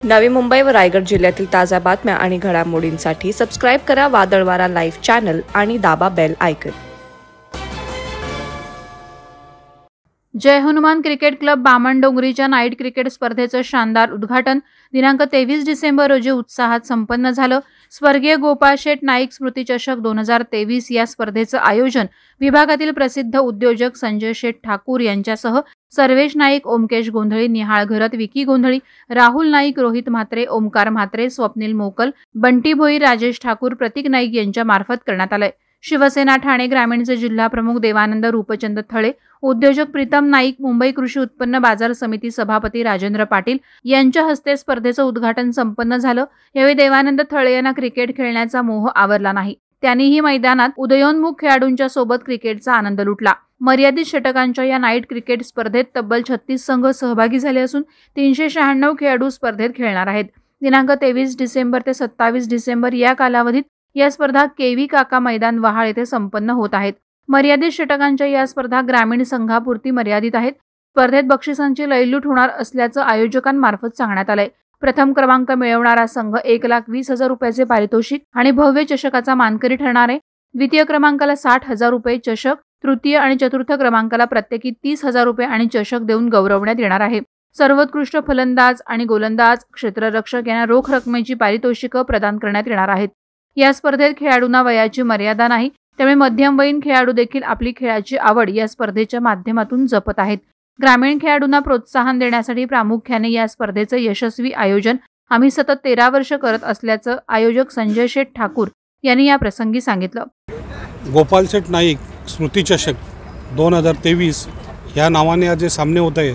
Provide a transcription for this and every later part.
नवी मुंबई व रायगड जिल्ह्यातील ताज्या बातम्या आणि घडामोडींसाठी सबस्क्राइब करा वादळवारा लाईव्ह चॅनल आणि दाबा bell icon. Jai Hanuman cricket club बामणडोंगरीच्या नाईट क्रिकेट स्पर्धेचं शानदार उद्घाटन दिनांक 23 डिसेंबर रोजी उत्साहात संपन्न झालं। स्वर्गीय गोपाळ शेठ नाईक स्मृती चषक 2023 या स्पर्धेचं आयोजन विभागातील प्रसिद्ध उद्योजक संजय शेठ ठाकूर यांच्यासह सर्वेश नाईक, ओमकेश गोंधळी, निहाळ घरत, विकी गोंधळी, राहुल नाईक, रोहित म्हात्रे, ओमकार म्हात्रे, स्वप्नील मोकल, बंटी भोईर, राजेश ठाकूर, प्रतीक नाईक यांच्या मार्फत करण्यात आलंय। शिवसेना ठाणे ग्रामीणचे जिल्हा प्रमुख देवानंद रूपचंद थळे, उद्योजक प्रीतम नाईक, मुंबई कृषी उत्पन्न बाजार समिती सभापती राजेंद्र पाटील यांच्या हस्ते स्पर्धेचं उद्घाटन संपन्न झालं। यावेळी देवानंद थळे यांना क्रिकेट खेळण्याचा मोह आवरला नाही। त्यांनीही मैदानात उदयोन्मुख खेळाडूंच्या सोबत क्रिकेटचा आनंद लुटला। मर्यादित षटकांच्या या नाईट क्रिकेट स्पर्धेत तब्बल 36 संघ सहभागी झाले असून 396 खेळाडू स्पर्धेत खेळणार आहेत। दिनांक 23 डिसेंबर ते 27 डिसेंबर या कालावधीत या स्पर्धा केवी काका मैदान वहाळ येथे संपन्न होत आहेत। मर्यादित षटकांच्या या स्पर्धा ग्रामीण संघापुरती मर्यादित आहेत। स्पर्धेत बक्षिसांची लयलूट होणार असल्याचं आयोजकांमार्फत सांगण्यात आलंय। प्रथम क्रमांक मिळवणारा संघ 1,20,000 रुपयाचे पारितोषिक आणि भव्य चषकाचा मानकरी ठरणार आहे। द्वितीय क्रमांकाला 60,000 रुपये चषक, तृतीय आणि चतुर्थ क्रमांकाला प्रत्येकी 30,000 रुपये आणि चषक देऊन गौरवण्यात येणार आहे। सर्वोत्कृष्ट फलंदाज आणि गोलंदाज, क्षेत्ररक्षक यांना रोख रकमेची पारितोषिकं प्रदान करण्यात येणार आहेत। या स्पर्धेत खेळाडूंना वयाची मर्यादा नाही, त्यामुळे मध्यमवयीन खेळाडू देखील आपली खेळाची आवड या स्पर्धेच्या माध्यमातून जपत आहेत। ग्रामीण खेळाडूंना प्रोत्साहन देण्यासाठी प्रामुख्याने या स्पर्धेचं यशस्वी आयोजन आम्ही सतत 13 वर्ष करत असल्याचं आयोजक संजय शेठ ठाकूर यांनी या प्रसंगी सांगितलं। गोपाळ शेठ नाईक स्मृती चषक 2023 या नावाने आज जे सामने होत आहे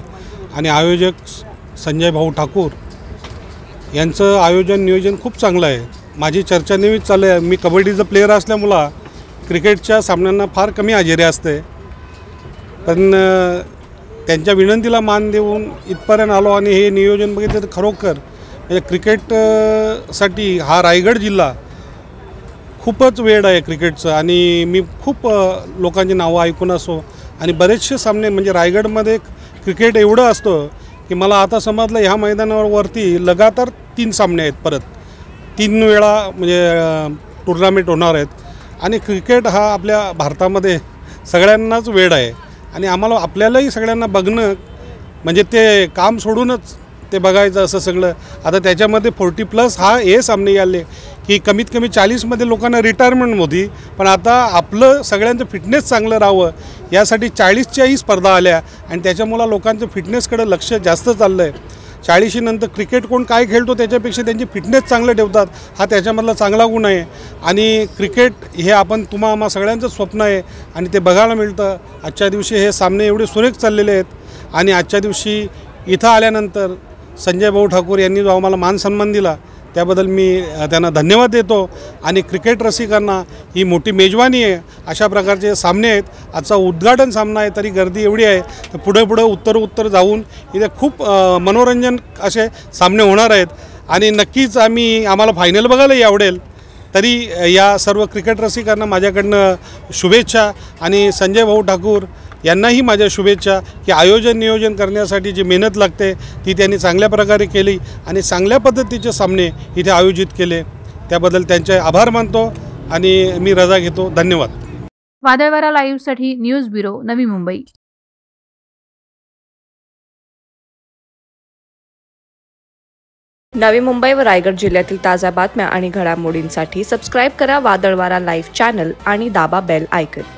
आणि आयोजक संजय भाऊ ठाकूर यांचं आयोजन नियोजन खूप चांगलं आहे। माझी चर्चा नेहमीच चालू आहे। मी कबड्डीचा प्लेयर असल्यामुळे क्रिकेटच्या सामन्यांना फार कमी हजेरी असते, पण त्यांच्या विनंतीला मान देऊन इथपर्यंत आलो आणि हे नियोजन बघितलं तर खरोखर म्हणजे क्रिकेटसाठी हा रायगड जिल्हा खूपच वेळ आहे क्रिकेटचं। आणि मी खूप लोकांची नावं ऐकून असो आणि बरेचसे सामने म्हणजे रायगडमध्ये क्रिकेट एवढं असतं की मला आता समजलं ह्या मैदानावरती लगातार 3 सामने आहेत, परत 3 वेळा म्हणजे टुर्नामेंट होणार आहेत। आणि क्रिकेट हा आपल्या भारतामध्ये सगळ्यांनाच वेळ आहे आणि आपल्यालाही सगळ्यांना बघणं म्हणजे ते काम सोडूनच ते बघायचं असं सगळं। आता त्याच्यामध्ये 40+ हा हे सामने आले की कमीत कमी 40मध्ये लोकांना रिटायरमेंट होती, पण आता आपलं सगळ्यांचं फिटनेस चांगलं राहावं यासाठी 40च्याही स्पर्धा आल्या आणि त्याच्यामुळे लोकांचं फिटनेसकडे लक्ष जास्त चाललं आहे। 40 नंतर क्रिकेट कोण काय खेळतो त्याच्यापेक्षा त्यांची फिटनेस चांगलं ठेवतात, हा त्याच्यामधला चांगला गुण आहे। आणि क्रिकेट हे आम्हा सगळ्यांचं स्वप्न आहे आणि ते बघायला मिळतं। आजच्या दिवशी हे सामने एवढे सुरेख चाललेले आहेत आणि आजच्या दिवशी इथं आल्यानंतर संजय भाऊ ठाकूर यांनी जो आम्हाला मान सन्मान दिला त्याबद्दल मी त्यांना धन्यवाद देतो। आणि क्रिकेट रसिकांना ही मोठी मेजवानी आहे। अशा प्रकारचे सामने आहेत। आजचा उद्घाटन सामना आहे तरी गर्दी एवढी आहे तर पुढे उत्तर जाऊन इथे खूप मनोरंजन असे सामने होणार आहेत आणि नक्कीच आम्हाला फायनल बघायलाही आवडेल। तरी या सर्व क्रिकेट रसिकांना माझ्याकडनं शुभेच्छा आणि संजय भाऊ ठाकूर यांनाही माझ्या शुभेच्छा की आयोजन नियोजन करण्यासाठी जी मेहनत लागते ती त्यांनी चांगल्या प्रकारे केली आणि चांगल्या पद्धतीचे सामने इथे आयोजित केले, त्याबद्दल त्यांचे आभार मानतो आणि मी रजा घेतो। धन्यवाद। वादळवारा लाईव्हसाठी न्यूज ब्युरो, नवी मुंबई। नवी मुंबई व रायगड जिल्ह्यातील ताज्या बातम्या आणि घडामोडींसाठी सबस्क्राइब करा वादळवारा लाईव्ह चॅनल आणि दाबा बेल आयकॉन।